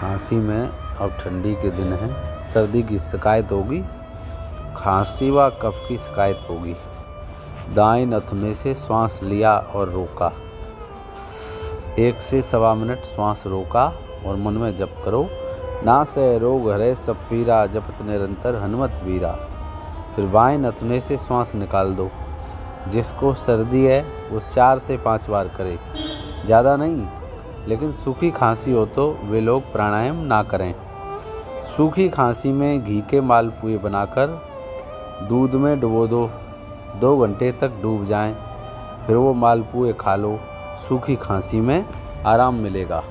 खांसी में अब ठंडी के दिन है, सर्दी की शिकायत होगी, खांसी व कफ की शिकायत होगी। दाएं नथुने से श्वास लिया और रोका, 1 से सवा मिनट श्वास रोका और मन में जप करो, नासै रोग हरै सब पीरा, जपत निरंतर हनुमत वीरा। फिर बाएं नथुने से श्वास निकाल दो। जिसको सर्दी है वो 4 से 5 बार करे, ज़्यादा नहीं। लेकिन सूखी खांसी हो तो वे लोग प्राणायाम ना करें। सूखी खांसी में घी के मालपुए बनाकर दूध में डुबो दो, 2 घंटे तक डूब जाएं, फिर वो मालपुए खा लो। सूखी खांसी में आराम मिलेगा।